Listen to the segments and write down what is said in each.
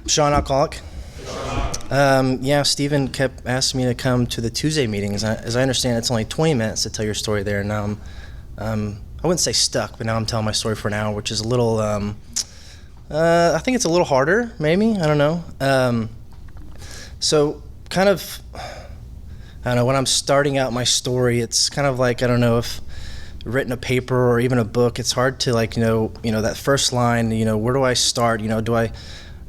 Sean, alcoholic. Yeah, Stephen kept asking me to come to the Tuesday meetings. As I understand, it's only 20 minutes to tell your story there. And now I wouldn't say stuck, but now I'm telling my story for an hour, which is a little, I think it's a little harder, maybe. I don't know. So kind of, I don't know, when I'm starting out my story, it's kind of like, I don't know if written a paper or even a book, it's hard to like, that first line, where do I start?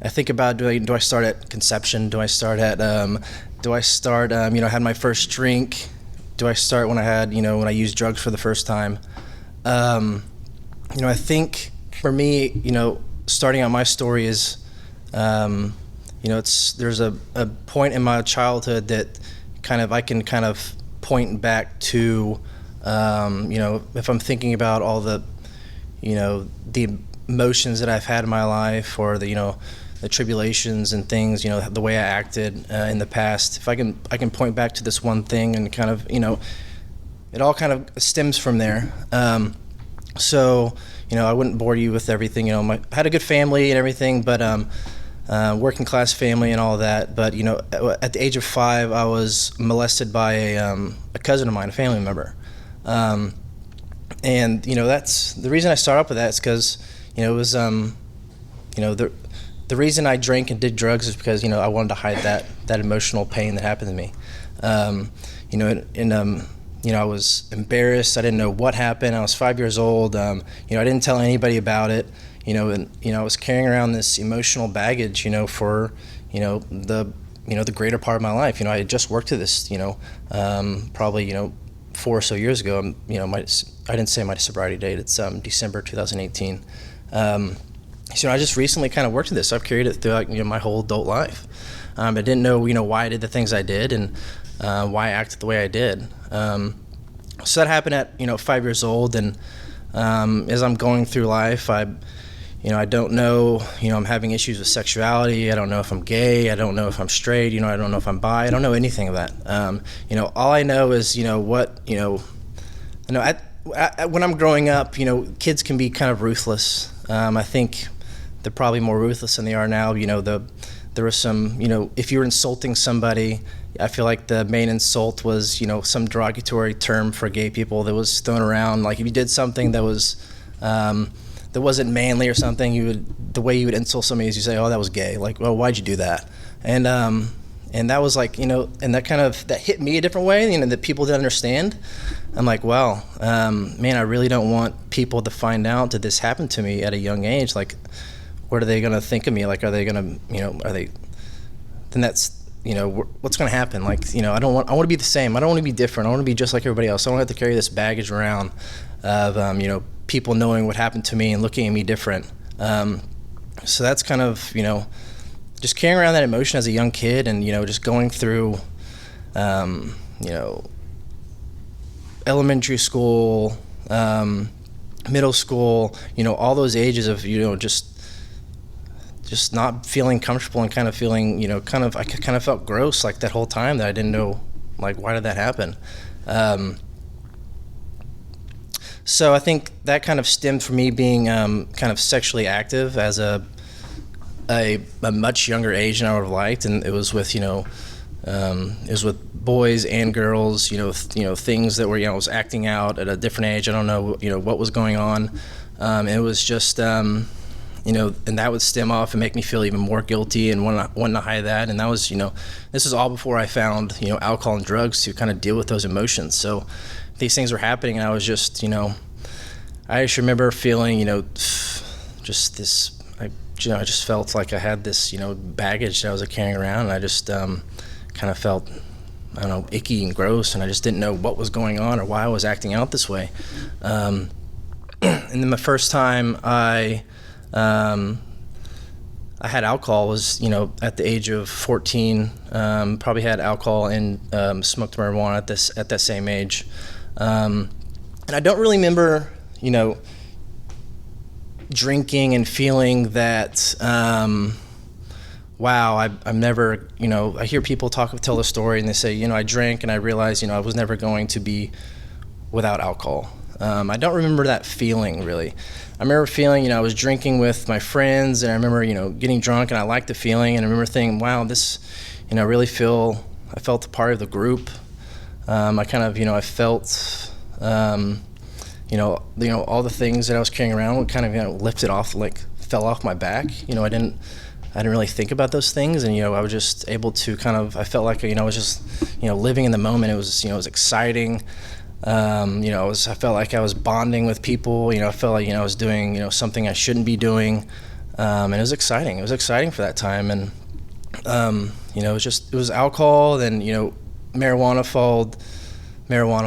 I think about, do I start at conception? Do I start at, had my first drink? Do I start when I had, when I used drugs for the first time? I think for me, starting out my story is, there's a point in my childhood that I can point back to, if I'm thinking about all the, the emotions that I've had in my life, or the tribulations and things, the way I acted in the past. If I can point back to this one thing and it all kind of stems from there. So, I wouldn't bore you with everything. I had a good family and everything, but working class family and all that. But at the age of 5, I was molested by a cousin of mine, a family member. And that's the reason I start up with that is because it was the reason I drank and did drugs is because I wanted to hide that emotional pain that happened to me. I was embarrassed. I didn't know what happened. I was 5 years old. I didn't tell anybody about it. And I was carrying around this emotional baggage, for the greater part of my life. I had just worked to this, probably 4 or so years ago. I didn't say my sobriety date. It's December 2018. I just recently kind of worked with this. I've carried it throughout my whole adult life. I didn't know why I did the things I did and why I acted the way I did. So that happened at 5 years old, and as I'm going through life, I don't know. I'm having issues with sexuality. I don't know if I'm gay. I don't know if I'm straight. I don't know if I'm bi. I don't know anything of that. All I know is what when I'm growing up, kids can be kind of ruthless. I think they're probably more ruthless than they are now. There was some, if you were insulting somebody, I feel like the main insult was, some derogatory term for gay people that was thrown around. Like if you did something that was, that wasn't manly or something, the way you would insult somebody is you say, "Oh, that was gay." Like, "Well, why'd you do that?" And that was like, and that hit me a different way, that people didn't understand. I'm like, well, man, I really don't want people to find out that this happened to me at a young age. Like, what are they going to think of me? Like, are they going to, then that's, what's going to happen? Like, I want to be the same. I don't want to be different. I want to be just like everybody else. I don't have to carry this baggage around of, people knowing what happened to me and looking at me different. So that's kind of, just carrying around that emotion as a young kid and, just going through, elementary school, middle school, all those ages of, just not feeling comfortable and kind of feeling, I kind of felt gross like that whole time that I didn't know, like, why did that happen? So I think that kind of stemmed from me being kind of sexually active as a much younger age than I would have liked, and it was with it was with boys and girls, things that were I was acting out at a different age. I don't know what was going on. It was just and that would stem off and make me feel even more guilty and wanting to hide that. And that was this is all before I found alcohol and drugs to kind of deal with those emotions. So these things were happening, and I was just I just remember feeling just this. I just felt like I had this baggage that I was carrying around, and I just kind of felt, I don't know, icky and gross, and I just didn't know what was going on or why I was acting out this way. And then the first time I had alcohol was at the age of 14. Probably had alcohol and smoked marijuana at that same age. And I don't really remember drinking and feeling that, wow, I'm never, I hear people tell the story and they say, I drank and I realized, I was never going to be without alcohol. I don't remember that feeling really. I remember feeling, I was drinking with my friends, and I remember, getting drunk, and I liked the feeling, and I remember thinking, wow, this, I really I felt a part of the group. I kind of, I felt, all the things that I was carrying around would kind of, lifted off, like fell off my back. I didn't really think about those things, and I was just able to I felt like I was just living in the moment. It was it was exciting. I felt like I was bonding with people. I felt like I was doing something I shouldn't be doing, and it was exciting. It was exciting for that time, and it was alcohol. Then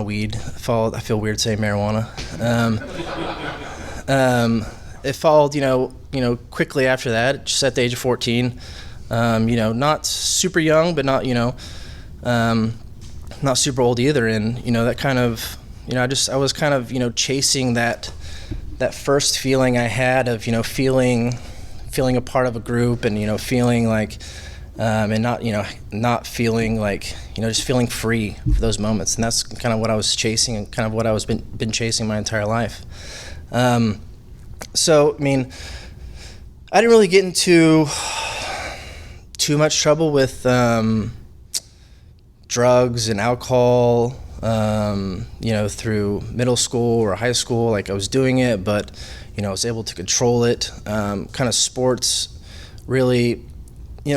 weed followed. I feel weird saying marijuana. It followed, quickly after that, just at the age of 14. Not super young, but not, not super old either. And, that kind of, I was kind of, chasing that first feeling I had of, feeling a part of a group, and, feeling like, and not feeling like, just feeling free for those moments. And that's kind of what I was chasing, and kind of what I was been chasing my entire life. So, I didn't really get into too much trouble with drugs and alcohol, through middle school or high school. Like, I was doing it, but, I was able to control it. Kind of sports really,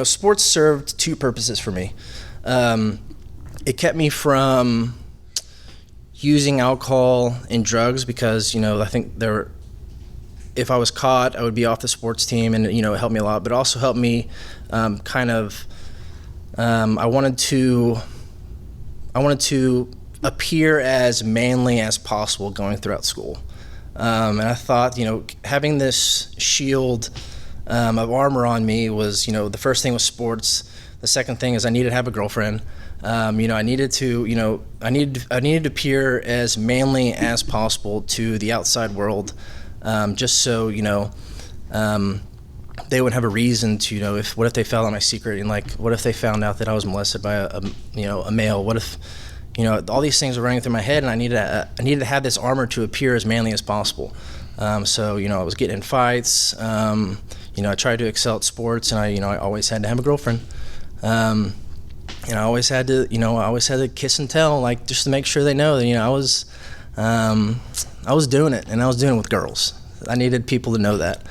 sports served two purposes for me. It kept me from using alcohol and drugs because, I think if I was caught, I would be off the sports team, and it helped me a lot. But it also helped me I wanted to appear as manly as possible going throughout school, and I thought having this shield of armor on me was the first thing was sports. The second thing is I needed to have a girlfriend. I needed to appear as manly as possible to the outside world. Just so they would have a reason to what if they found out my secret, and like what if they found out that I was molested by a male? What if all these things were running through my head, and I needed to have this armor to appear as manly as possible. So I was getting in fights. I tried to excel at sports, and I always had to have a girlfriend. I always had to kiss and tell, like just to make sure they know that I was doing it, and I was doing it with girls. I needed people to know that.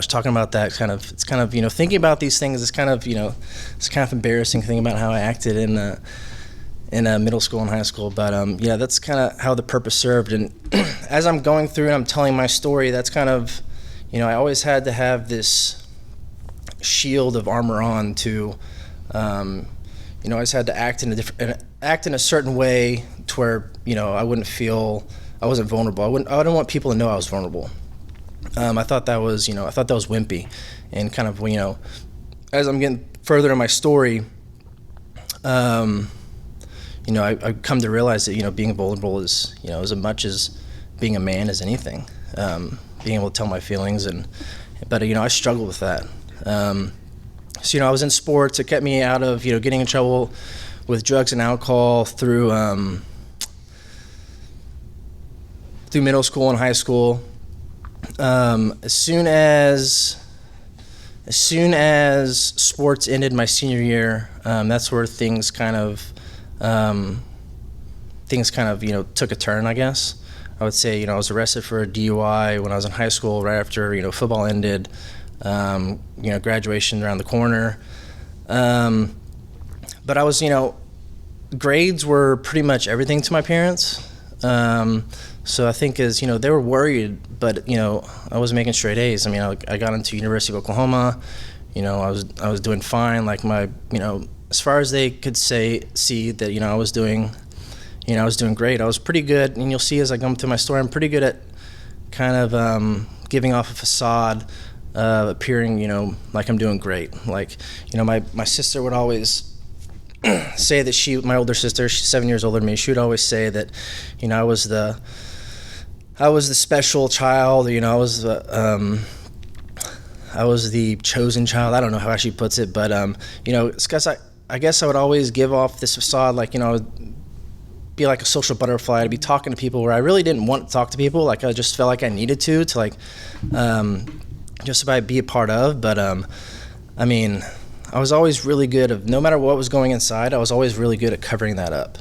Talking about that it's kind of thinking about these things. It's kind of it's kind of embarrassing thinking about how I acted in middle school and high school. But that's kind of how the purpose served. And as I'm going through and I'm telling my story, that's kind of I always had to have this shield of armor on to. I just had to act in a certain way to where I wouldn't feel I wasn't vulnerable. I didn't want people to know I was vulnerable. I thought that was wimpy, and kind of as I'm getting further in my story, I come to realize that being vulnerable is as much as being a man as anything. Being able to tell my feelings, but I struggled with that. So I was in sports. It kept me out of getting in trouble with drugs and alcohol through middle school and high school. As soon as sports ended my senior year, that's where things kind of took a turn, I guess. I would say I was arrested for a DUI when I was in high school, right after football ended. Graduation around the corner. But I was, grades were pretty much everything to my parents. So I think they were worried, but, I wasn't making straight A's. I got into University of Oklahoma. I was doing fine. Like as far as they could see that, I was doing great. I was pretty good. And you'll see as I come to my story, I'm pretty good at kind of giving off a facade, appearing, like I'm doing great. Like, my sister would always say that my older sister, she's 7 years older than me, she would always say that, I was the special child, I was the chosen child. I don't know how she puts it, but, it's 'cause I guess I would always give off this facade, like, be like a social butterfly, to be talking to people where I really didn't want to talk to people. Like I just felt like I needed to like just about be a part of. But I mean, I was always really good of, no matter what was going inside, I was always really good at covering that up.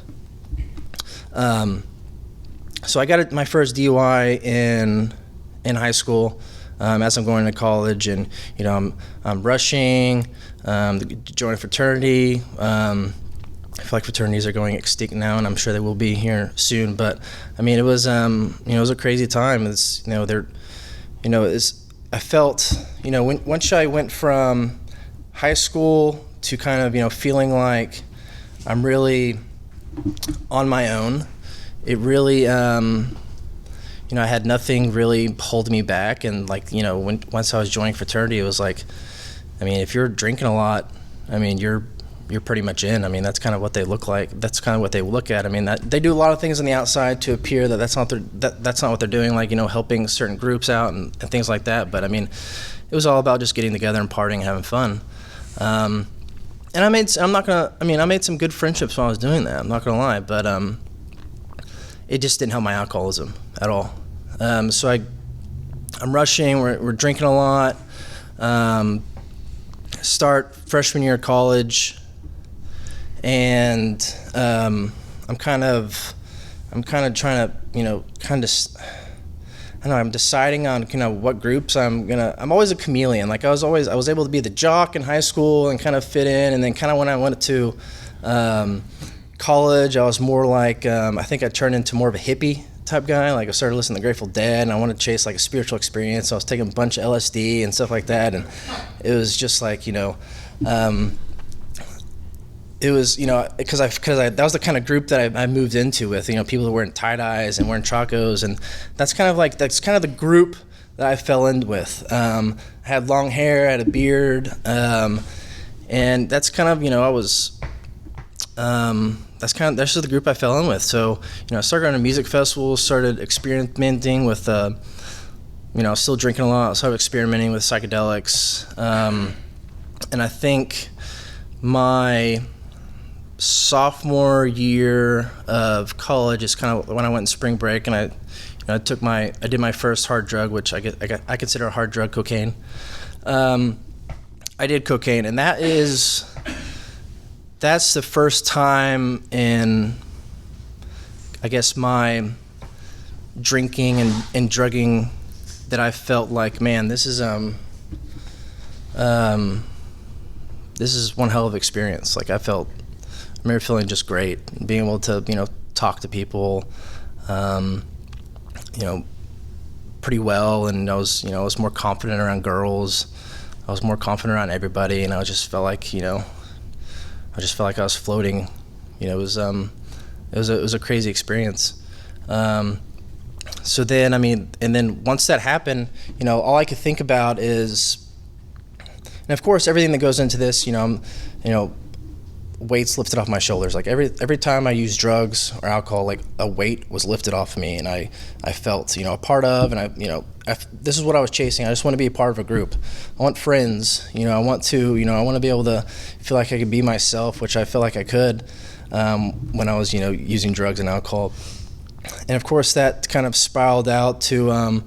So I got my first DUI in high school, as I'm going to college, and you know I'm rushing, join a fraternity. I feel like fraternities are going extinct now, and I'm sure they will be here soon. But I mean, it was it was a crazy time. It's I felt once I went from high school to kind of feeling like I'm really on my own. It really I had nothing really holding me back, and once I was joining fraternity, it was like, I mean, if you're drinking a lot, I mean you're pretty much in. I mean, that's kind of what they look like. That's kind of what they look at. I mean, that they do a lot of things on the outside to appear that that's not what they're doing, like helping certain groups out and things like that. But I mean, it was all about just getting together and partying, having fun. And I made some good friendships while I was doing that. I'm not gonna lie, but it just didn't help my alcoholism at all. So I'm rushing. We're drinking a lot. Start freshman year of college, and I'm kind of trying to I'm deciding on what groups I'm always a chameleon. Like I was able to be the jock in high school and kind of fit in, and then kind of when I went to college, I was more like I think I turned into more of a hippie type guy. Like I started listening to Grateful Dead, and I wanted to chase like a spiritual experience. So I was taking a bunch of LSD and stuff like that, and it was just like it was because that was the kind of group that I moved into with people who were wearing tie-dyes and wearing chacos, and that's kind of the group that I fell in with. I had long hair, I had a beard, and that's kind of that's just the group I fell in with. So I started going to music festivals, started experimenting with I was still drinking a lot, started experimenting with psychedelics, and I think my sophomore year of college is kind of when I went in spring break, and I did my first hard drug, which I consider a hard drug, cocaine. I did cocaine, and that's the first time in I guess my drinking and drugging that I felt like, man, this is one hell of an experience. Like I remember feeling just great, being able to talk to people pretty well, and I was more confident around girls. I was more confident around everybody, and I just felt like I was floating. It was a crazy experience. So then and then once that happened, all I could think about is, and of course everything that goes into this, weights lifted off my shoulders. Like every time I used drugs or alcohol, like a weight was lifted off of me, and I felt a part of, and this is what I was chasing. I just want to be a part of a group. I want friends. I want to be able to feel like I could be myself, which I feel like I could when I was using drugs and alcohol. And of course that kind of spiraled out to I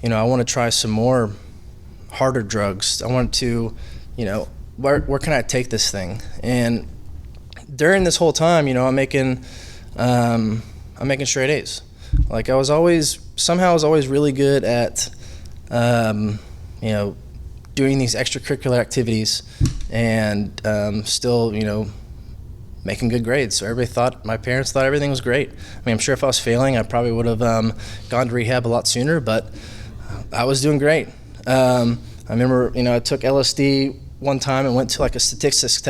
want to try some more harder drugs. I want to where can I take this thing? And during this whole time, I'm making straight A's. Like I was always really good at doing these extracurricular activities, and still making good grades. So my parents thought everything was great. I mean, I'm sure if I was failing, I probably would have gone to rehab a lot sooner, but I was doing great. I remember I took LSD one time and went to like a statistics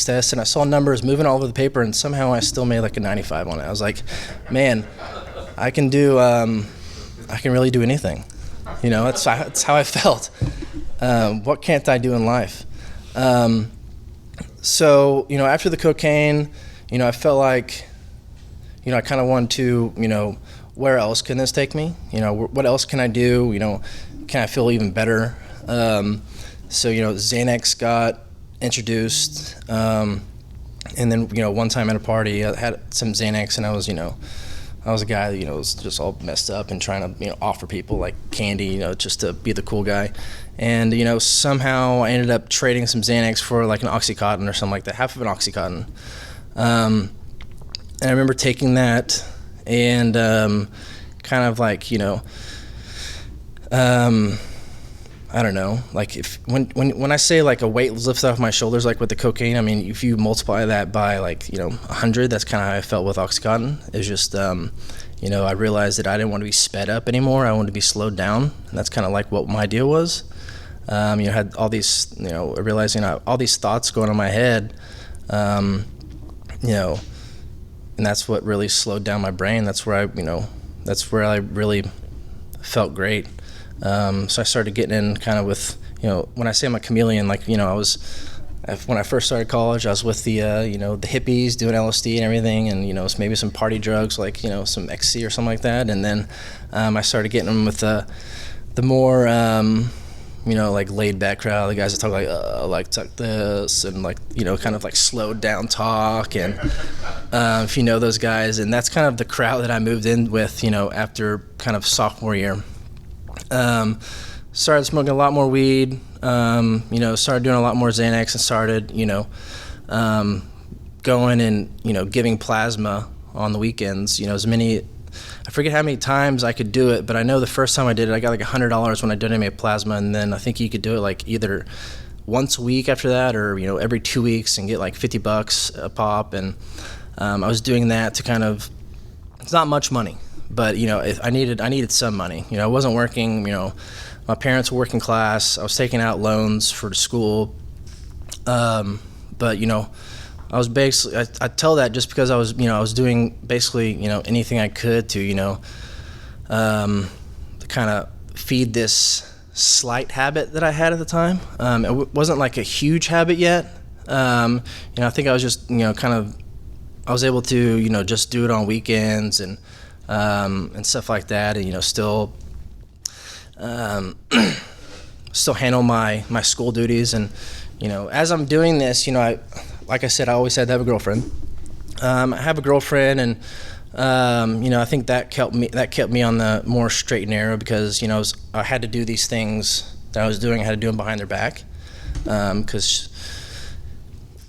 test, and I saw numbers moving all over the paper, and somehow I still made like a 95 on it. I was like, man, I can really do anything. That's how I felt. What can't I do in life? So after the cocaine, I felt like I kind of wanted to where else can this take me? What else can I do? Can I feel even better? So Xanax got introduced. And then, one time at a party, I had some Xanax, and I was a guy that, was just all messed up and trying to, offer people like candy, just to be the cool guy. And, somehow I ended up trading some Xanax for like an Oxycontin or something like that, half of an Oxycontin. And I remember taking that and kind of like, I don't know, like when I say like a weight was lifted off my shoulders, like with the cocaine, I mean, if you multiply that by like, 100, that's kind of how I felt with Oxycontin. It's just, I realized that I didn't want to be sped up anymore. I wanted to be slowed down. And that's kind of like what my deal was. I had all these, realizing all these thoughts going on in my head, and that's what really slowed down my brain. That's where I really felt great. So I started getting in kind of with, when I say I'm a chameleon, like, when I first started college, I was with the hippies doing LSD and everything, and, maybe some party drugs, like, some ecstasy or something like that. And then I started getting them with the more, like laid back crowd, the guys that talk like this, and like, kind of like slowed down talk. And if you know those guys, and that's kind of the crowd that I moved in with, after kind of sophomore year. Started smoking a lot more weed, started doing a lot more Xanax, and started, going and, giving plasma on the weekends, as many, I forget how many times I could do it, but I know the first time I did it, I got like $100 when I donated plasma, and then I think you could do it like either once a week after that, or, every 2 weeks and get like $50 a pop. And I was doing that to kind of, it's not much money, but, I needed some money. I wasn't working, my parents were working class. I was taking out loans for the school. But, I was basically, I tell that just because I was doing basically, anything I could to, kind of feed this slight habit that I had at the time. It wasn't like a huge habit yet. I think I was just, I was able to, just do it on weekends and stuff like that, and still handle my school duties. And as I'm doing this, like I said, I always had to have a girlfriend. I have a girlfriend, and I think that kept me on the more straight and narrow, because I had to do these things that I was doing. I had to do them behind their back, because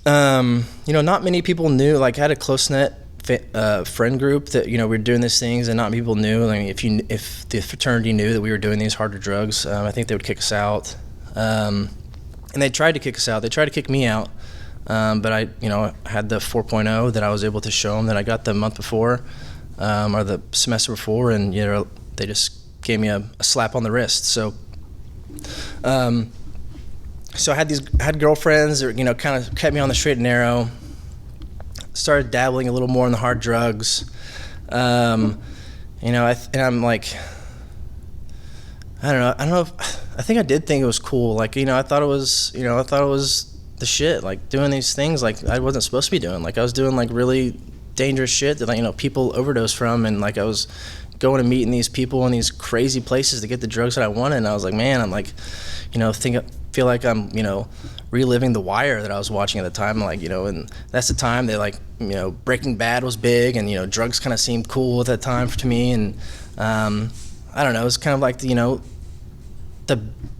not many people knew. Like, I had a close-knit friend group that we were doing these things, and not many people knew. I mean, if the fraternity knew that we were doing these harder drugs, I think they would kick us out. And they tried to kick us out. They tried to kick me out, but I had the 4.0 that I was able to show them that I got the month before, or the semester before, and they just gave me a slap on the wrist. So I had girlfriends that kind of kept me on the straight and narrow. Started dabbling a little more in the hard drugs. And I'm like, I don't know if, I think I did think it was cool. Like, I thought it was the shit, like doing these things like I wasn't supposed to be doing. Like, I was doing like really dangerous shit that people overdose from, and like I was going and meeting these people in these crazy places to get the drugs that I wanted. And I was like, man, I'm like, feel like I'm, reliving The Wire that I was watching at the time. Like, and that's the time that like, Breaking Bad was big, and, drugs kind of seemed cool at that time to me. And I don't know, it was kind of like, the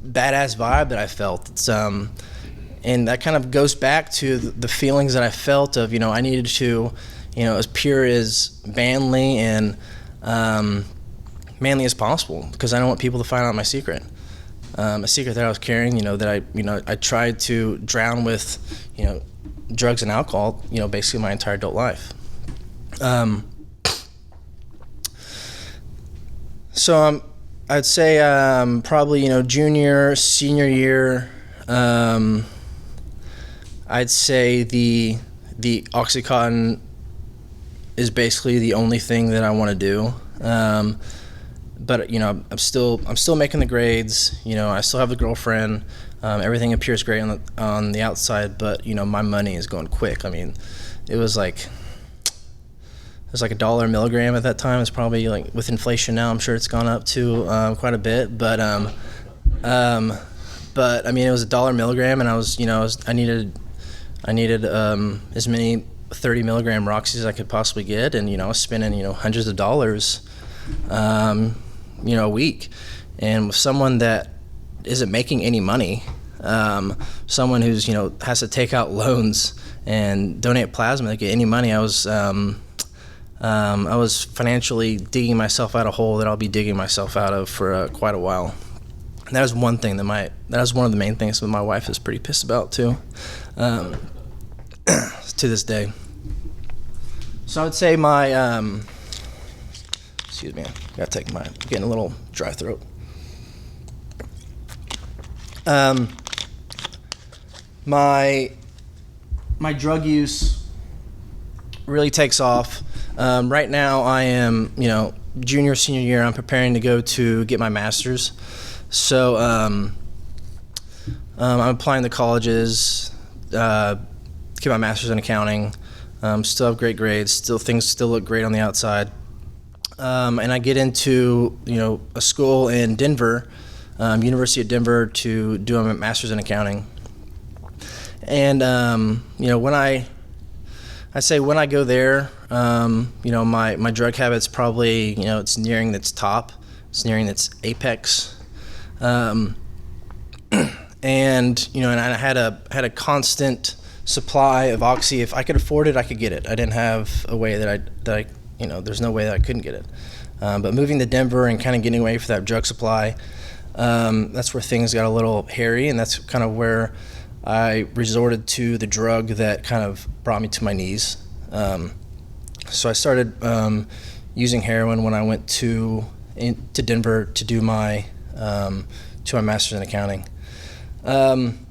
badass vibe that I felt. It's, and that kind of goes back to the feelings that I felt of, I needed to, as pure as manly and manly as possible, because I don't want people to find out my secret. A secret that I was carrying, that I tried to drown with, drugs and alcohol, basically my entire adult life. So I'd say probably, junior, senior year, I'd say the Oxycontin is basically the only thing that I want to do. But I'm still making the grades. I still have the girlfriend. Everything appears great on the outside, but my money is going quick. I mean, it was like $1 a milligram at that time. It's probably like, with inflation now, I'm sure it's gone up to quite a bit. But I mean, it was $1 a milligram, and I needed as many 30 milligram Roxys I could possibly get, and I was spending hundreds of dollars a week. And with someone that isn't making any money, someone who's has to take out loans and donate plasma to get any money, I was financially digging myself out a hole that I'll be digging myself out of for quite a while. And that is one thing that is one of the main things that my wife is pretty pissed about too, to this day. So I would say my excuse me, I'm getting a little dry throat. My drug use really takes off. Right now I am, junior, senior year. I'm preparing to go to get my master's. So I'm applying to colleges, get my master's in accounting. Still have great grades. Things still look great on the outside. And I get into a school in Denver, University of Denver, to do a master's in accounting. And when I go there, my drug habit's probably it's nearing its top, it's nearing its apex, and and I had a constant supply of oxy. If I could afford it, I could get it. I didn't have a way that I there's no way that I couldn't get it. But moving to Denver and kind of getting away from that drug supply, that's where things got a little hairy, and that's kind of where I resorted to the drug that kind of brought me to my knees. So I started using heroin when I went to Denver to do my master's in accounting. And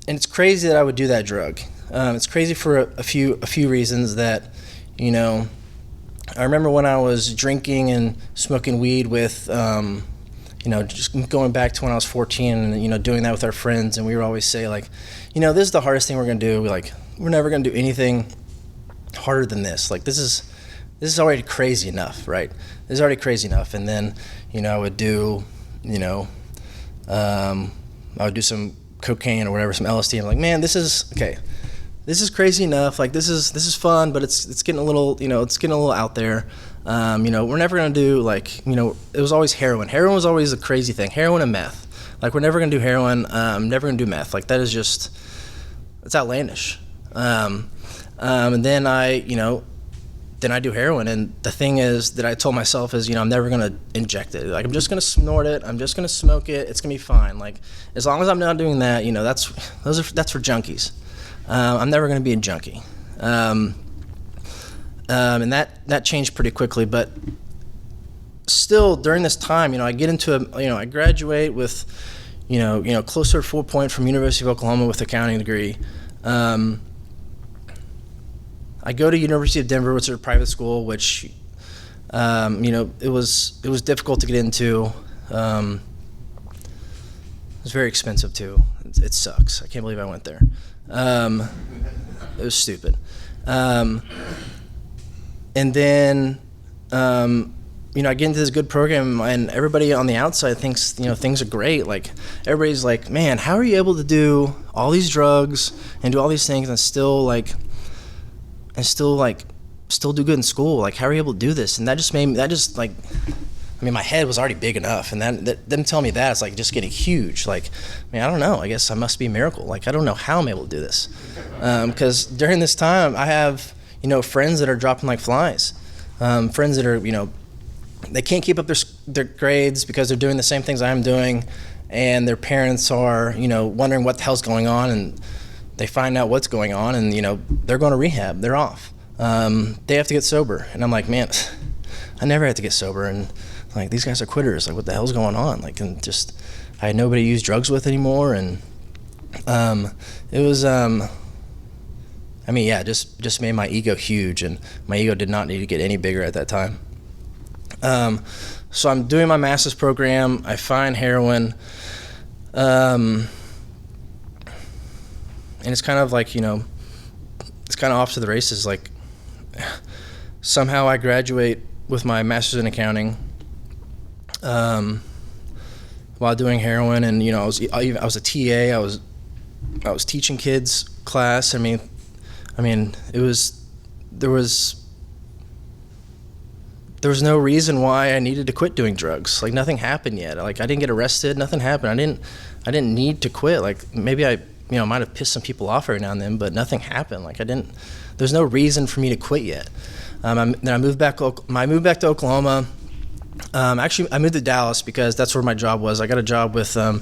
it's crazy that I would do that drug. It's crazy for a few reasons. That I remember when I was drinking and smoking weed with just going back to when I was 14 and doing that with our friends, and we would always say this is the hardest thing we're gonna do. We're never gonna do anything harder than this. This is already crazy enough, right? This is already crazy enough. And then I would do some cocaine or whatever, some LSD. I'm like, man, this is okay. This is crazy enough. This is fun, but it's getting a little out there. We're never gonna do it was always heroin. Heroin was always a crazy thing. Heroin and meth. We're never gonna do heroin. Never gonna do meth. That is just, it's outlandish. And then I do heroin, and the thing is that I told myself is, I'm never gonna inject it. I'm just gonna snort it. I'm just gonna smoke it. It's gonna be fine. As long as I'm not doing that, that's for junkies. I'm never gonna be a junkie. And that changed pretty quickly, but still during this time, I get into I graduate with, closer to 4 points from University of Oklahoma with accounting degree. I go to University of Denver, which is a private school, which, it was difficult to get into. It was very expensive too. It sucks. I can't believe I went there. It was stupid. And then, I get into this good program, and everybody on the outside thinks, things are great. Everybody's like, man, how are you able to do all these drugs and do all these things and still do good in school? How are you able to do this? And my head was already big enough, and them telling me that, it's just getting huge. I don't know, I guess I must be a miracle. I don't know how I'm able to do this. Because during this time, I have, friends that are dropping like flies. Friends that are, they can't keep up their grades because they're doing the same things I'm doing, and their parents are, wondering what the hell's going on, and they find out what's going on, and they're going to rehab. They're off. They have to get sober, and I'm like, man, I never had to get sober, and these guys are quitters. What the hell's going on? And just, I had nobody to use drugs with anymore, and it was, just made my ego huge, and my ego did not need to get any bigger at that time. So I'm doing my master's program. I find heroin. And it's kind of it's kind of off to the races. Somehow I graduate with my master's in accounting while doing heroin, and I was a TA. I was teaching kids class. It was there was no reason why I needed to quit doing drugs. Like, nothing happened yet. Like, I didn't get arrested. Nothing happened. I didn't need to quit. Like, maybe I might have pissed some people off every now and then, but nothing happened. Like, there's no reason for me to quit yet. Then I moved back to Oklahoma. Actually, I moved to Dallas because that's where my job was. I got a job with a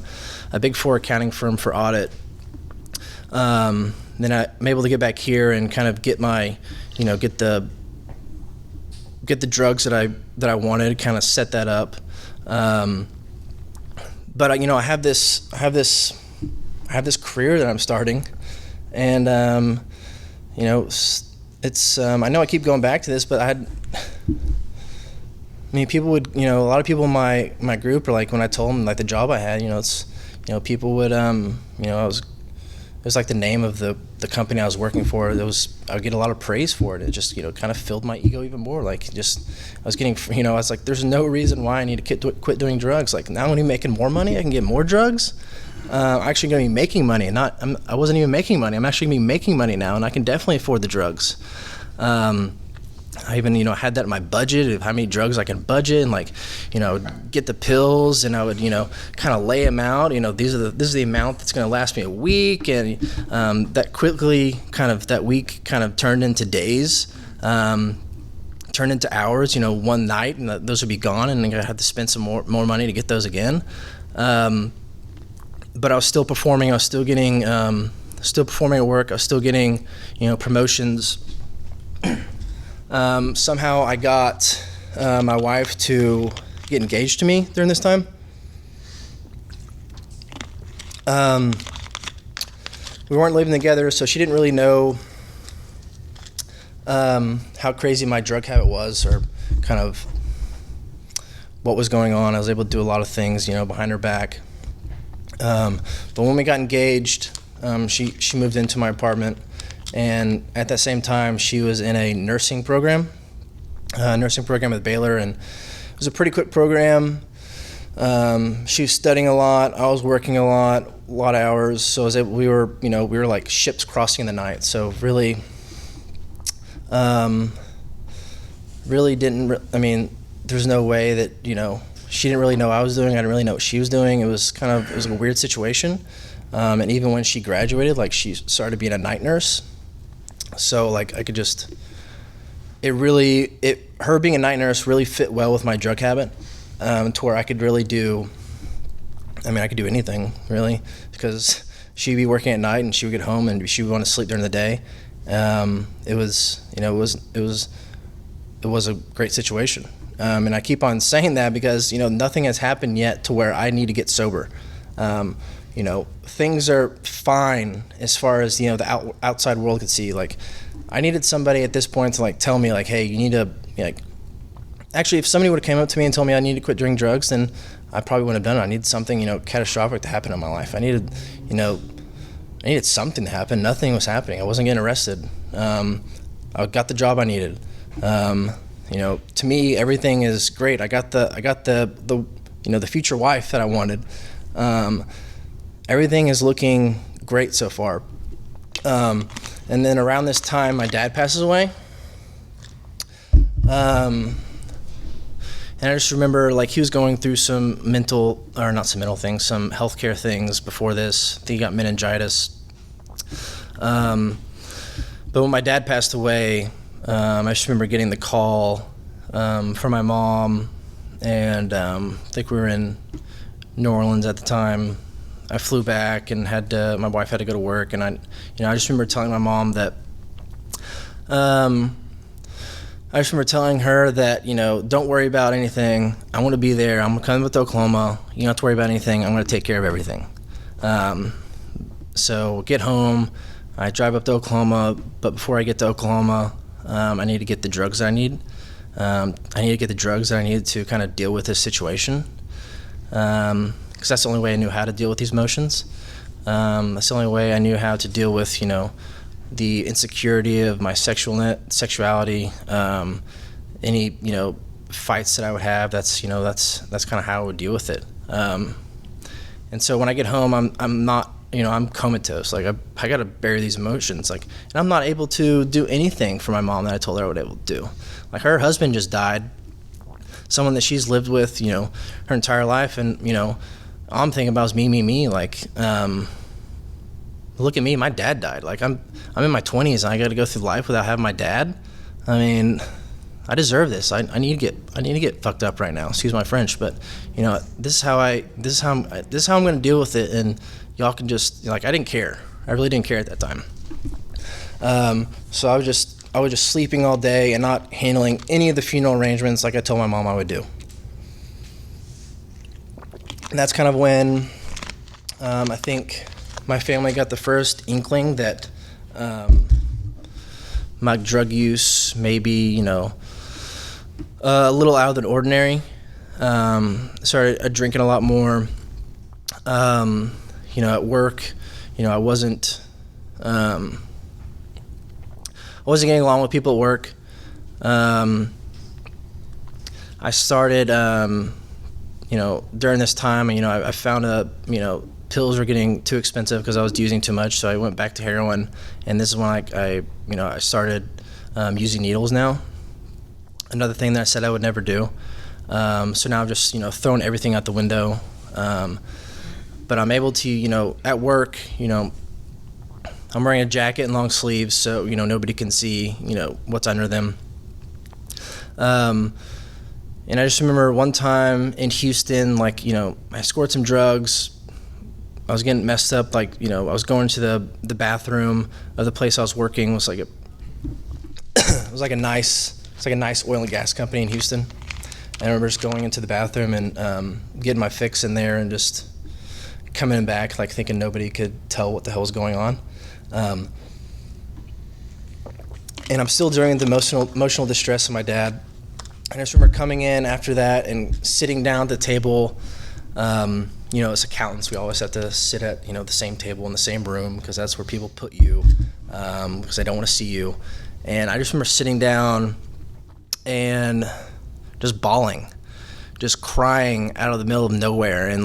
Big Four accounting firm for audit. Then I'm able to get back here and kind of get my, get the drugs that I wanted, kind of set that up. But I have this career that I'm starting, and it's I know I keep going back to this, but people would, a lot of people in my group are like, when I told them like the job I had, people would, it was like the name of the company I was working for. I would get a lot of praise for it. It just, kind of filled my ego even more. Like, I was getting, I was like, there's no reason why I need to quit doing drugs. Like, now I'm going to be making more money. I can get more drugs. I'm actually going to be making money. I wasn't even making money. I'm actually going to be making money now, and I can definitely afford the drugs. I even, had that in my budget of how many drugs I can budget, and like, get the pills, and I would, kind of lay them out. This is the amount that's going to last me a week, and that week kind of turned into days, turned into hours. One night, and those would be gone, and then I had to spend some more money to get those again. But I was still performing. I was still getting, still performing at work. I was still getting, promotions. Somehow I got my wife to get engaged to me during this time. We weren't living together, so she didn't really know how crazy my drug habit was, or kind of what was going on. I was able to do a lot of things, behind her back. But when we got engaged, she moved into my apartment. And at that same time, she was in a nursing program with Baylor, and it was a pretty quick program. She was studying a lot. I was working a lot of hours. So we were like ships crossing in the night. So really didn't. There's no way that she didn't really know what I was doing. I didn't really know what she was doing. It was a weird situation. And even when she graduated, like, she started being a night nurse. So like I could just, her being a night nurse really fit well with my drug habit, to where I could really do, I could do anything really, because she'd be working at night and she would get home and she would want to sleep during the day. It was a great situation. And I keep on saying that because, nothing has happened yet to where I need to get sober. Things are fine as far as, the outside world could see. Like, I needed somebody at this point to, like, tell me, like, hey, you need to, like, actually, if somebody would have came up to me and told me I needed to quit doing drugs, then I probably wouldn't have done it. I needed something, catastrophic to happen in my life. I needed something to happen. Nothing was happening. I wasn't getting arrested. I got the job I needed. To me, everything is great. I got the future wife that I wanted. Everything is looking great so far. And then around this time, my dad passes away. And I just remember, like, he was going through some healthcare things before this. I think he got meningitis. But when my dad passed away, I just remember getting the call from my mom, and I think we were in New Orleans at the time. I flew back and my wife had to go to work, and I just remember telling my mom that, I just remember telling her that, don't worry about anything. I want to be there. I'm coming to Oklahoma. You don't have to worry about anything. I'm going to take care of everything. So get home. I drive up to Oklahoma, but before I get to Oklahoma, I need to get the drugs that I need. I need to get the drugs that I needed to kind of deal with this situation. Because that's the only way I knew how to deal with these emotions. That's the only way I knew how to deal with, the insecurity of my sexuality, any, fights that I would have. That's kind of how I would deal with it. And so when I get home, I'm not I'm comatose. Like I got to bury these emotions. Like, and I'm not able to do anything for my mom that I told her I would able to do. Like her husband just died, someone that she's lived with, her entire life, and all I'm thinking about is me. Like, look at me, my dad died. Like I'm in my 20s and I got to go through life without having my dad. I mean, I deserve this. I need to get fucked up right now. Excuse my French, but this is how I'm going to deal with it. And y'all can just I didn't care. I really didn't care at that time. So I was just sleeping all day and not handling any of the funeral arrangements like I told my mom I would do. And that's kind of when I think my family got the first inkling that my drug use may be, a little out of the ordinary. Started drinking a lot more. At work, I wasn't getting along with people at work. I started, during this time, I found pills were getting too expensive because I was using too much, so I went back to heroin, and this is when I started using needles now. Another thing that I said I would never do. So now I've just thrown everything out the window. But I'm able to at work I'm wearing a jacket and long sleeves, so nobody can see what's under them. And I just remember one time in Houston, I scored some drugs. I was getting messed up, I was going to the bathroom of the place I was working. It was like a nice oil and gas company in Houston. And I remember just going into the bathroom and getting my fix in there and just coming back thinking nobody could tell what the hell was going on. And I'm still during the emotional distress of my dad. I just remember coming in after that and sitting down at the table. As accountants, we always have to sit at the same table in the same room because that's where people put you because they don't want to see you. And I just remember sitting down and just bawling, just crying out of the middle of nowhere, and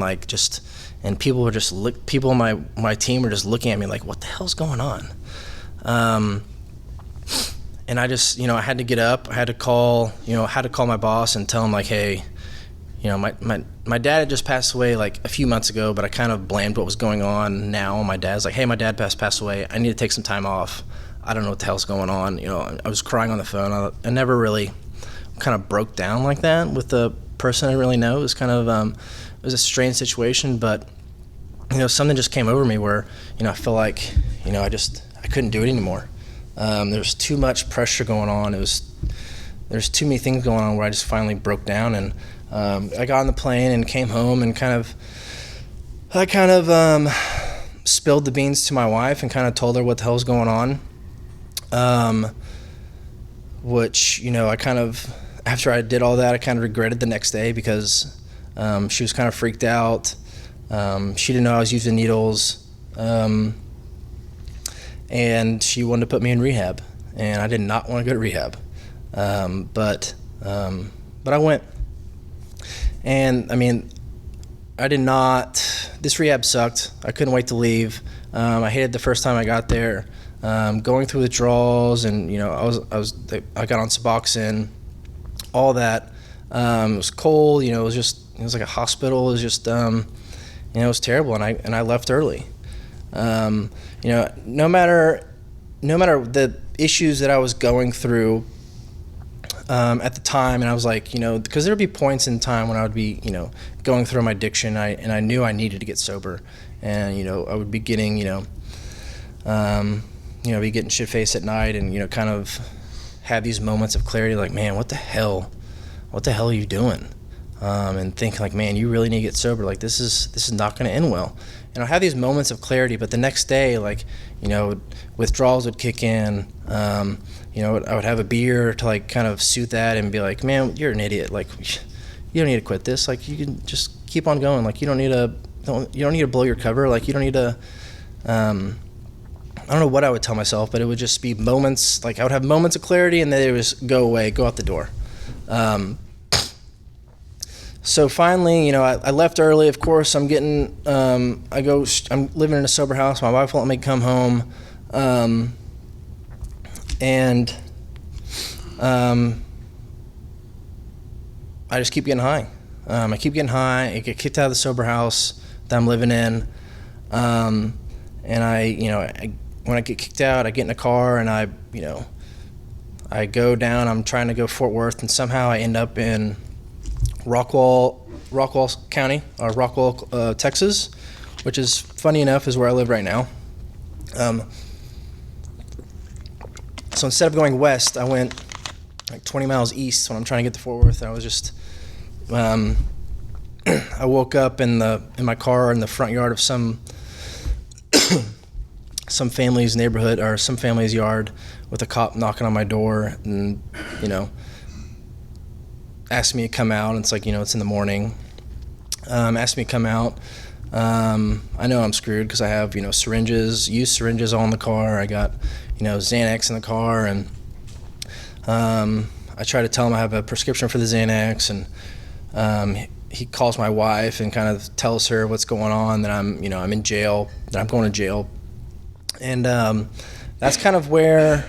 and people were just people on my team were just looking at me like, what the hell's going on? And I just I had to get up. I had to call my boss and tell him hey, my dad had just passed away a few months ago, but I kind of blamed what was going on now. My dad's hey, my dad passed away. I need to take some time off. I don't know what the hell's going on. I was crying on the phone. I never really kind of broke down like that with the person I really know. It was kind of it was a strange situation, but something just came over me where I feel like I couldn't do it anymore. There's too much pressure going on. There's too many things going on where I just finally broke down, and I got on the plane and came home and I spilled the beans to my wife and kind of told her what the hell's going on. Which after I did all that, I kind of regretted the next day because she was kind of freaked out. She didn't know I was using needles, and she wanted to put me in rehab, and I did not want to go to rehab. But I went, and I did not. This rehab sucked. I couldn't wait to leave. I hated the first time I got there. Going through withdrawals, and I got on Suboxone, all that. It was cold. It was like a hospital. It was just it was terrible, and I left early. No matter the issues that I was going through at the time, and I was because there would be points in time when I would be going through my addiction, and I knew I needed to get sober, and I would be getting be getting shit-faced at night, and kind of have these moments of clarity, man, what the hell are you doing? And think man, you really need to get sober. This is not going to end well. And I have these moments of clarity, but the next day, withdrawals would kick in. I would have a beer to kind of soothe that and be man, you're an idiot. You don't need to quit this. You can just keep on going. You don't need to blow your cover. You don't need to. I don't know what I would tell myself, but it would just be moments. I would have moments of clarity, and then it would just go away, go out the door. So finally, I left early. Of course, I'm getting, I'm living in a sober house. My wife won't let me come home. And I just keep getting high. I keep getting high. I get kicked out of the sober house that I'm living in. And when I get kicked out, I get in a car and I go down. I'm trying to go Fort Worth, and somehow I end up in Rockwall County, or Rockwall, Texas, which is, funny enough, is where I live right now. So instead of going west, I went like 20 miles east when I'm trying to get to Fort Worth. I was just, I woke up in my car in the front yard of some family's neighborhood, or some family's yard, with a cop knocking on my door and, asked me to come out. And it's like, it's in the morning. Asked me to come out. I know I'm screwed because I have, used syringes all in the car. I got, Xanax in the car, and I try to tell him I have a prescription for the Xanax, and he calls my wife and kind of tells her what's going on, that I'm in jail, that I'm going to jail. And that's kind of where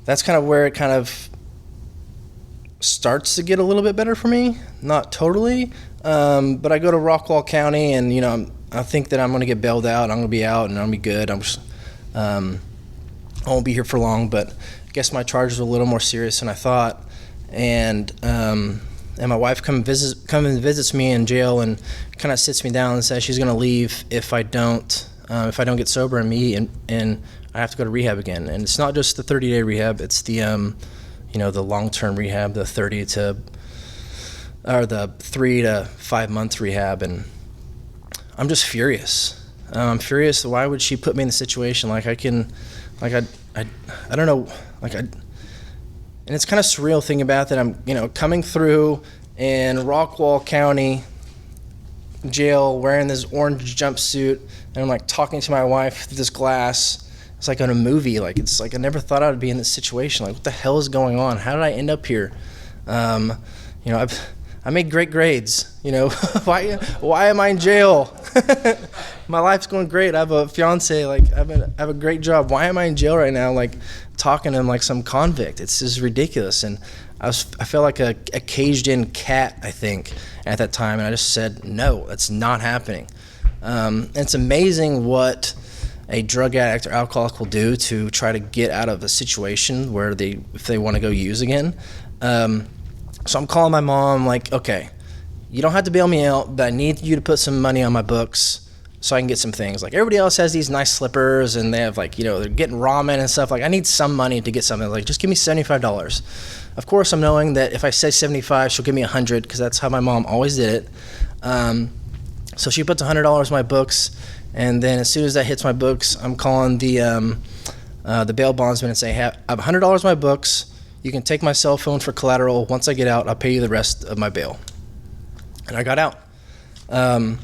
it kind of starts to get a little bit better for me. Not totally, but I go to Rockwall County, and I think that I'm going to get bailed out. I'm going to be out, and I'm going to be good. I won't be here for long, but I guess my charges are a little more serious than I thought. And my wife comes and visits me in jail, and kind of sits me down and says she's going to leave if I don't get sober, and I have to go to rehab again. And it's not just the 30-day rehab; it's the the long-term rehab, the 3 to 5 month rehab. And I'm just furious. I'm furious. Why would she put me in the situation? I don't know. And it's kind of surreal thing about that. I'm, coming through in Rockwall County jail wearing this orange jumpsuit, and I'm talking to my wife through this glass. It's like in a movie. It's like I never thought I would be in this situation. What the hell is going on? How did I end up here? I made great grades. Why am I in jail? My life's going great. I have a fiance. I have a great job. Why am I in jail right now? Talking to him like some convict. It's just ridiculous. And I felt like a caged-in cat, I think, at that time. And I just said, no, that's not happening. And it's amazing what a drug addict or alcoholic will do to try to get out of a situation where if they want to go use again. So I'm calling my mom, okay, you don't have to bail me out, but I need you to put some money on my books so I can get some things. Everybody else has these nice slippers, and they have they're getting ramen and stuff. I need some money to get something. Just give me $75. Of course, I'm knowing that if I say 75, she'll give me 100, because that's how my mom always did it. So she puts $100 in my books, and then as soon as that hits my books, I'm calling the bail bondsman and say, hey, I have $100 in my books. You can take my cell phone for collateral. Once I get out, I'll pay you the rest of my bail. And I got out. I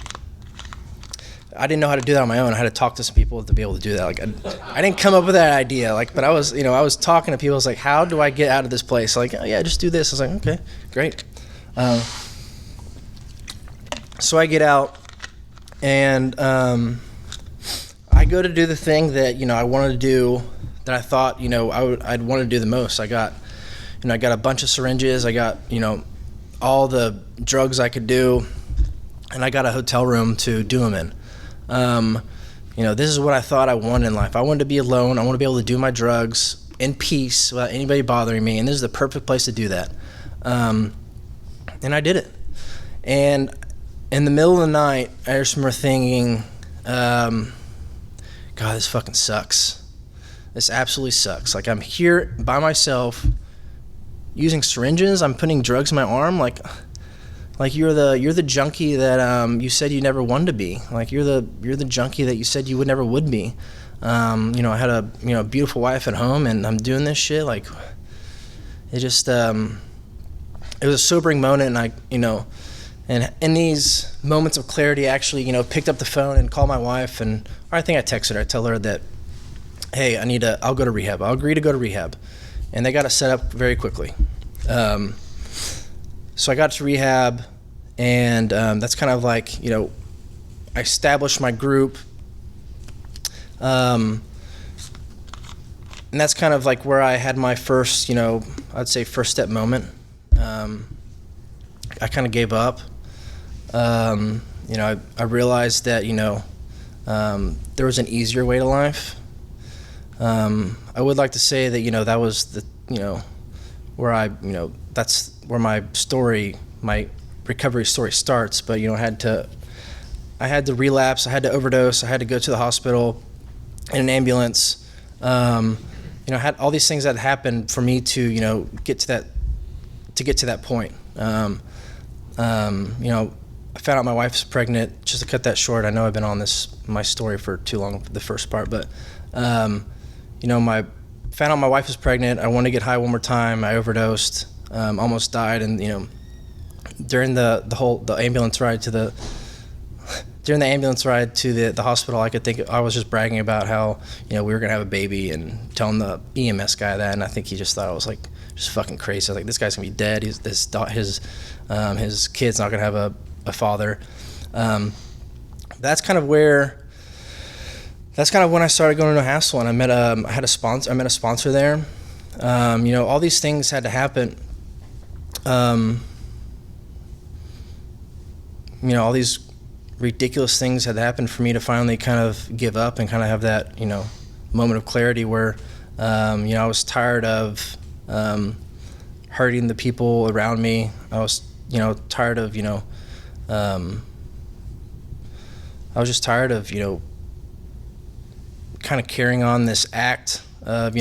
didn't know how to do that on my own. I had to talk to some people to be able to do that. I didn't come up with that idea. But I was talking to people. I was like, how do I get out of this place? Oh yeah, just do this. I was like, okay, great. So I get out, and I go to do the thing that I wanted to do, that I thought I'd want to do the most. I got a bunch of syringes. I got all the drugs I could do, and I got a hotel room to do them in. This is what I thought I wanted in life. I wanted to be alone. I want to be able to do my drugs in peace without anybody bothering me, and this is the perfect place to do that. And I did it. And in the middle of the night, I just remember thinking, God, this fucking sucks. This absolutely sucks. I'm here by myself using syringes. I'm putting drugs in my arm. You're the junkie that you said you never wanted to be. You're the junkie that you said you never would be. I had a beautiful wife at home, and I'm doing this shit. It just it was a sobering moment, and and in these moments of clarity, I actually picked up the phone and called my wife, or I think I texted her. I tell her that, hey, I'll go to rehab. I'll agree to go to rehab. And they got it set up very quickly. So I got to rehab. And that's kind of like, I established my group. And that's kind of like where I had my first, I'd say first step moment. I kind of gave up. I realized that, there was an easier way to life. I would like to say that, that was the, where that's where my recovery story starts. But, I had to relapse, I had to overdose, I had to go to the hospital in an ambulance. I had all these things that happened for me to, get to that point. I found out my wife's pregnant. Just to cut that short, I know I've been on my story for too long, the first part, but, found out my wife was pregnant. I wanted to get high one more time. I overdosed, almost died. And, during the ambulance ride to the hospital, I was just bragging about how, we were going to have a baby and telling the EMS guy that. And I think he just thought I was like, just fucking crazy. I was like, this guy's going to be dead. His kid's not going to have a father. That's kind of when I started going to Hassel, and I met a sponsor there. All these things had to happen. All these ridiculous things had to happen for me to finally kind of give up and kind of have that, moment of clarity where, I was tired of hurting the people around me. I was, tired of, I was just tired of, kind of carrying on this act of,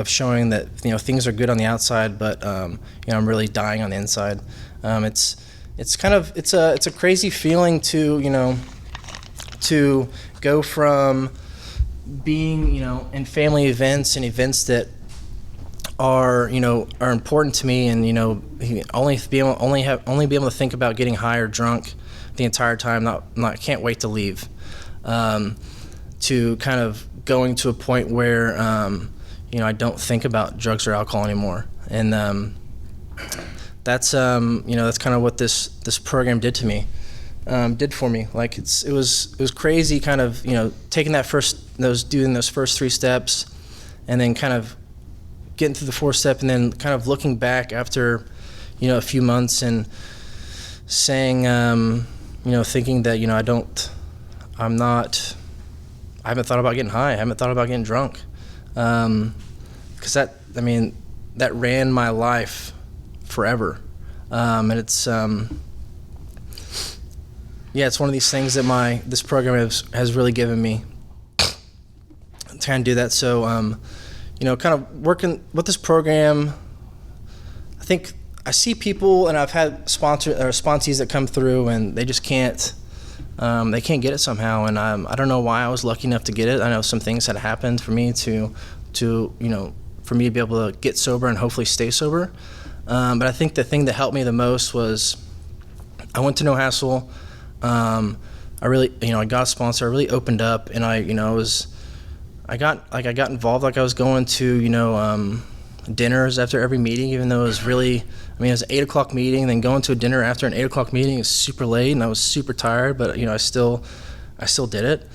showing that, things are good on the outside, but, I'm really dying on the inside. It's a crazy feeling to, to go from being, in family events and events that are important to me, and, only be able to think about getting high or drunk the entire time, can't wait to leave, to kind of going to a point where, I don't think about drugs or alcohol anymore. And, that's kind of what this program did for me. Like it was crazy, kind of, taking doing those first 3 steps, and then kind of getting through the 4th step, and then kind of looking back after, a few months and saying, thinking that, I haven't thought about getting high. I haven't thought about getting drunk. 'Cause that ran my life forever. And it's it's one of these things that this program has really given me to kind of do that. So, kind of working with this program, I think I see people, and I've had sponsees that come through, and they just can't get it somehow. And I don't know why I was lucky enough to get it. I know some things had happened for me to for me to be able to get sober and hopefully stay sober. But I think the thing that helped me the most was I went to No Hassle. I really, I got a sponsor. I really opened up, and I got involved. Like I was going to, dinners after every meeting, even though it was really, it was an 8 o'clock meeting, then going to a dinner after an 8 o'clock meeting is super late, and I was super tired, but, I still did it.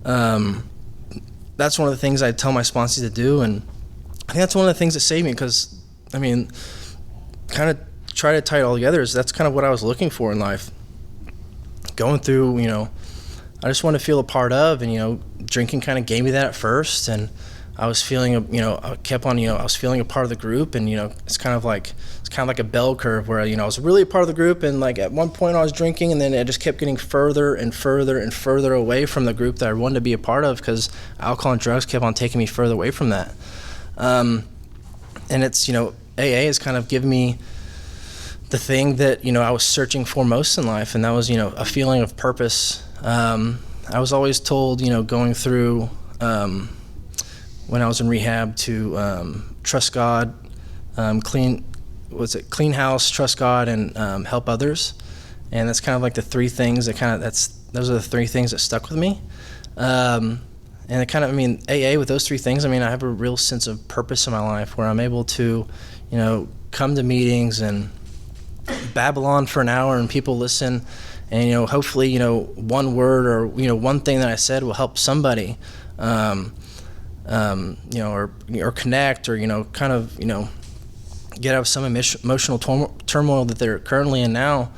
That's one of the things I tell my sponsees to do, and I think that's one of the things that saved me, because, kind of try to tie it all together, is that's kind of what I was looking for in life. Going through, I just want to feel a part of, and, drinking kind of gave me that at first, and I was feeling, I was feeling a part of the group, and, it's kind of like a bell curve where, I was really a part of the group, and like at one point I was drinking, and then it just kept getting further and further and further away from the group that I wanted to be a part of, because alcohol and drugs kept on taking me further away from that. And it's, AA has kind of given me the thing that, I was searching for most in life, and that was, a feeling of purpose. I was always told, going through, when I was in rehab, to trust God, clean house, trust God, and help others. And that's kind of like the 3 things that those are the 3 things that stuck with me. And it kind of, AA with those 3 things, I have a real sense of purpose in my life, where I'm able to, come to meetings and babble on for an hour and people listen, and hopefully one word or one thing that I said will help somebody, or connect, or kind of get out of some emotional turmoil that they're currently in now.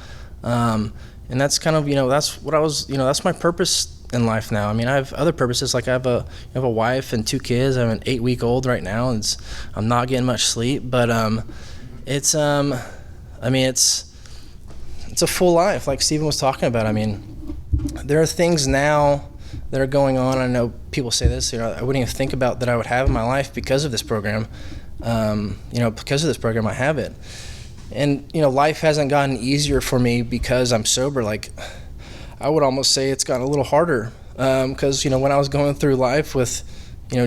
And that's kind of that's what I was that's my purpose in life now. I mean, I have other purposes, like I have a wife and 2 kids. I have an 8-week-old right now, and I'm not getting much sleep, but it's a full life, like Stephen was talking about. I mean, there are things now that are going on. I know people say this, I wouldn't even think about that I would have in my life because of this program. Because of this program, I have it. And, life hasn't gotten easier for me because I'm sober. Like, I would almost say it's gotten a little harder. Because, when I was going through life with,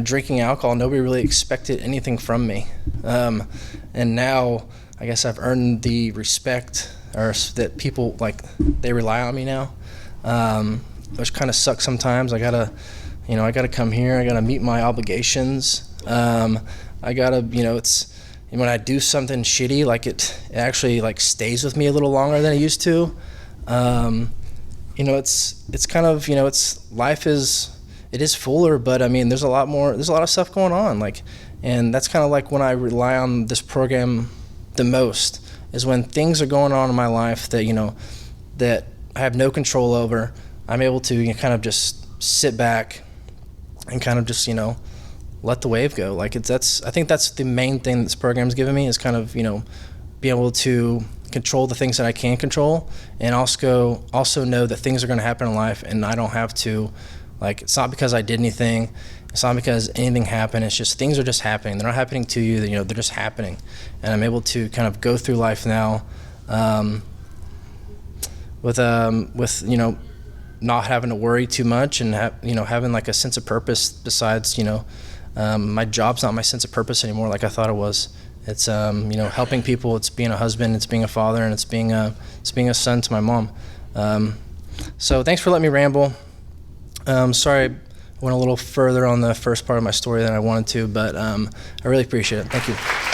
drinking alcohol, nobody really expected anything from me. And now, I guess I've earned the respect, or that people, like, they rely on me now. Which kind of sucks sometimes. I gotta come here. I gotta meet my obligations. I gotta, it's, when I do something shitty, like it actually like stays with me a little longer than it used to. It's kind of, life is fuller, but I mean, there's a lot of stuff going on, like, and that's kind of like when I rely on this program the most, is when things are going on in my life that, that I have no control over. I'm able to kind of just sit back and kind of just, let the wave go. Like, I think that's the main thing this program's given me, is kind of, be able to control the things that I can control, and also know that things are going to happen in life, and I don't have to, like, it's not because I did anything, it's not because anything happened, it's just things are just happening. They're not happening to you, they're just happening. And I'm able to kind of go through life now with not having to worry too much, and having like a sense of purpose besides, my job's not my sense of purpose anymore like I thought it was. It's helping people, it's being a husband, it's being a father, and it's being a son to my mom. So thanks for letting me ramble. Sorry I went a little further on the first part of my story than I wanted to, but I really appreciate it. Thank you.